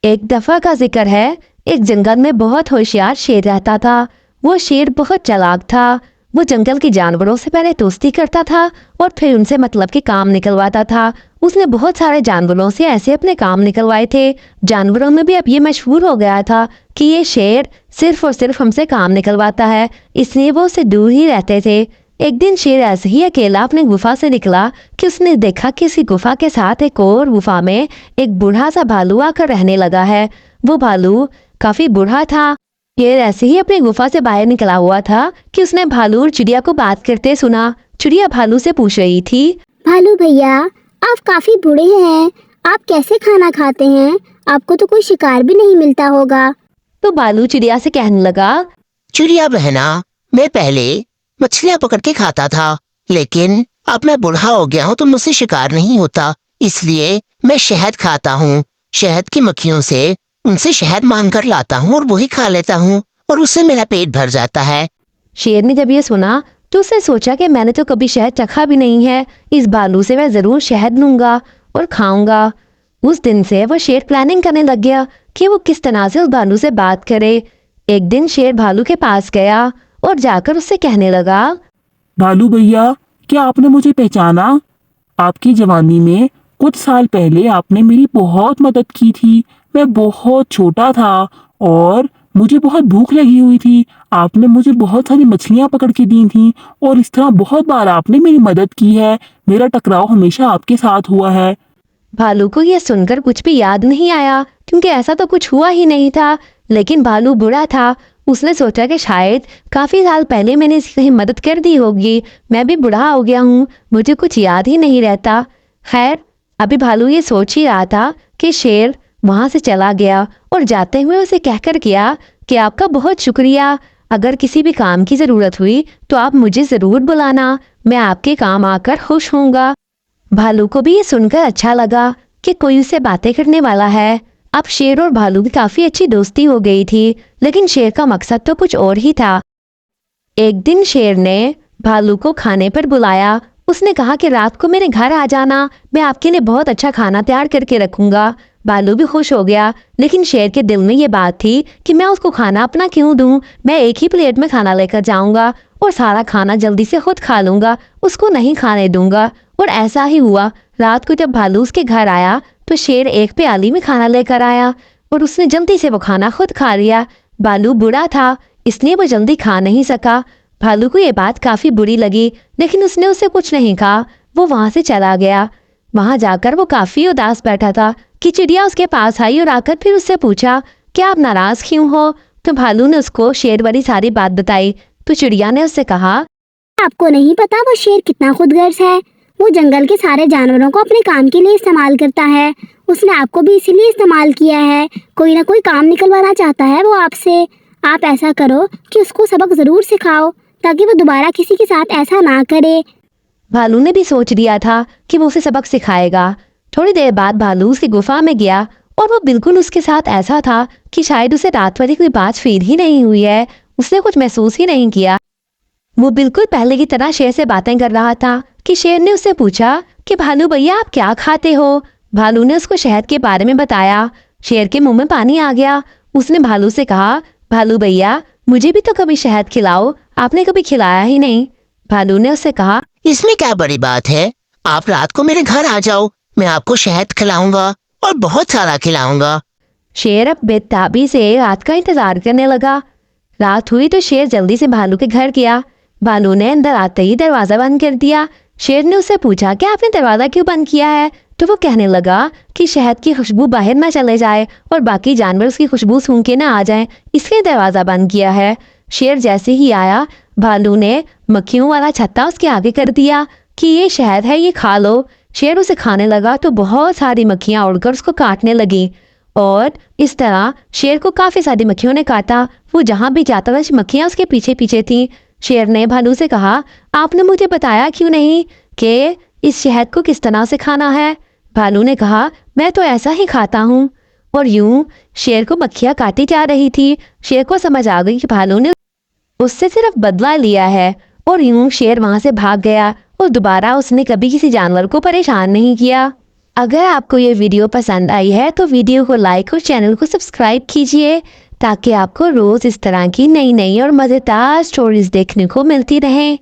एक दफा का जिक्र है, एक जंगल में बहुत होशियार शेर रहता था। वो शेर बहुत चालाक था। वो जंगल के जानवरों से पहले दोस्ती करता था और फिर उनसे मतलब के काम निकलवाता था। उसने बहुत सारे जानवरों से ऐसे अपने काम निकलवाए थे। जानवरों में भी अब ये मशहूर हो गया था कि ये शेर सिर्फ और सिर्फ हमसे काम निकलवाता है, इसलिए वो उससे दूर ही रहते थे। एक दिन शेर ऐसे ही अकेला अपने गुफा से निकला कि उसने देखा कि उसी गुफा के साथ एक और गुफा में एक बूढ़ा सा भालू आकर रहने लगा है। वो भालू काफी बूढ़ा था। शेर ऐसे ही अपनी गुफा से बाहर निकला हुआ था कि उसने भालू और चिड़िया को बात करते सुना। चिड़िया भालू से पूछ रही थी, भालू भैया, आप काफी बूढ़े हैं, आप कैसे खाना खाते हैं? आपको तो कोई शिकार भी नहीं मिलता होगा। तो भालू चिड़िया से कहने लगा, चिड़िया बहना, मैं पहले मछलियाँ पकड़ के खाता था, लेकिन अब मैं बूढ़ा हो गया हूँ तो मुझसे शिकार नहीं होता, इसलिए मैं शहद खाता हूँ। शहद की मक्खियों से उनसे शहद मांग कर लाता हूँ और वही खा लेता हूँ और उससे मेरा पेट भर जाता है। शेर ने जब ये सुना तो उसने सोचा कि मैंने तो कभी शहद चखा भी नहीं है, इस भालू से मैं जरूर शहद लूंगा और खाऊंगा। उस दिन से वो शेर प्लानिंग करने लग गया कि वो किस तरह से उस भालू से बात करे। एक दिन शेर भालू के पास गया और जाकर उससे कहने लगा, भालू भैया, क्या आपने मुझे पहचाना? आपकी जवानी में कुछ साल पहले आपने मेरी बहुत मदद की थी। मैं बहुत छोटा था और मुझे बहुत भूख लगी हुई थी। आपने मुझे बहुत सारी मछलियां पकड़ के दी थी और इस तरह बहुत बार आपने मेरी मदद की है। मेरा टकराव हमेशा आपके साथ हुआ है। भालू को यह सुनकर कुछ भी याद नहीं आया क्योंकि ऐसा तो कुछ हुआ ही नहीं था। लेकिन भालू बुरा था। उसने सोचा कि शायद काफी साल पहले मैंने इसकी कहीं मदद कर दी होगी। मैं भी बूढ़ा हो गया हूँ, मुझे कुछ याद ही नहीं रहता। खैर, अभी भालू ये सोच ही रहा था कि शेर वहां से चला गया और जाते हुए उसे कहकर गया कि आपका बहुत शुक्रिया। अगर किसी भी काम की जरूरत हुई तो आप मुझे जरूर बुलाना, मैं आपके काम आकर खुश होऊंगा। भालू को भी ये सुनकर अच्छा लगा कि कोई उससे बातें करने वाला है। अब शेर और भालू की काफी अच्छी दोस्ती हो गई थी, लेकिन शेर का मकसद तो कुछ और ही था। एक दिन शेर ने भालू को खाने पर बुलाया। उसने कहा कि रात को मेरे घर आ जाना, मैं आपके लिए बहुत अच्छा खाना तैयार करके रखूंगा। भालू भी खुश हो गया, लेकिन शेर के दिल में ये बात थी कि मैं उसको खाना अपना क्यों दूं, मैं एक ही प्लेट में खाना लेकर जाऊंगा और सारा खाना जल्दी से खुद खा लूंगा, उसको नहीं खाने दूंगा। और ऐसा ही हुआ। रात को जब भालू उसके घर आया तो शेर एक प्याली में खाना लेकर आया और उसने जल्दी से वो खाना खुद खा लिया। भालू बूढ़ा था, इसलिए वो जल्दी खा नहीं सका। भालू को ये बात काफी बुरी लगी, लेकिन उसने उसे कुछ नहीं कहा। वो वहां से चला गया। वहां जाकर वो काफी उदास बैठा था कि चिड़िया उसके पास आई और आकर फिर उससे पूछा कि आप नाराज क्यों हो। तो भालू ने उसको शेर वाली सारी बात बताई। तो चिड़िया ने उससे कहा, आपको नहीं पता वो शेर कितना खुदगर्ज है। वो जंगल के सारे जानवरों को अपने काम के लिए इस्तेमाल करता है। उसने आपको भी इसीलिए इस्तेमाल किया है। कोई ना कोई काम निकलवाना चाहता है वो आपसे। आप ऐसा करो कि उसको सबक जरूर सिखाओ ताकि वो दोबारा किसी के साथ ऐसा ना करे। भालू ने भी सोच लिया था कि वो उसे सबक सिखाएगा। थोड़ी देर बाद भालू उसकी गुफा में गया और वो बिल्कुल उसके साथ ऐसा था कि शायद उसे रात वाली कोई बात फील ही नहीं हुई है। उसने कुछ महसूस ही नहीं किया। वो बिल्कुल पहले की तरह शेर से बातें कर रहा था कि शेर ने उससे पूछा कि भालू भैया, आप क्या खाते हो। भालू ने उसको शहद के बारे में बताया। शेर के मुंह में पानी आ गया। उसने भालू से कहा, भालू भैया, मुझे भी तो कभी शहद खिलाओ, आपने कभी खिलाया ही नहीं। भालू ने उससे कहा, इसमें क्या बड़ी बात है, आप रात को मेरे घर आ जाओ, मैं आपको शहद खिलाऊंगा और बहुत सारा खिलाऊंगा। शेर अब बेताबी से रात का इंतजार करने लगा। रात हुई तो शेर जल्दी से भालू के घर गया। भालू ने अंदर आते ही दरवाजा बंद कर दिया। शेर ने उससे पूछा कि आपने दरवाजा क्यों बंद किया है। तो वो कहने लगा कि शहद की खुशबू बाहर ना चले जाए और बाकी जानवर उसकी खुशबू सूंघ के ना आ जाएं, इसलिए दरवाजा बंद किया है। शेर जैसे ही आया, भालू ने मक्खियों वाला छत्ता उसके आगे कर दिया कि ये शहद है, ये खा लो। शेर उसे खाने लगा तो बहुत सारी मक्खियां उड़कर उसको काटने लगी और इस तरह शेर को काफी सारी मक्खियों ने काटा। वो जहां भी जाता था मक्खियां उसके पीछे पीछे थी। शेर ने भालू से कहा, आपने मुझे बताया क्यों नहीं कि इस शहद को किस तरह से खाना है। भालू ने कहा, मैं तो ऐसा ही खाता हूँ। और यूं शेर को मक्खियां काटी जा रही थी। शेर को समझ आ गई कि भालू ने उससे सिर्फ बदला लिया है और यूं शेर वहां से भाग गया और दोबारा उसने कभी किसी जानवर को परेशान नहीं किया। अगर आपको ये वीडियो पसंद आई है तो वीडियो को लाइक और चैनल को सब्सक्राइब कीजिए ताकि आपको रोज़ इस तरह की नई नई और मज़ेदार स्टोरीज देखने को मिलती रहें।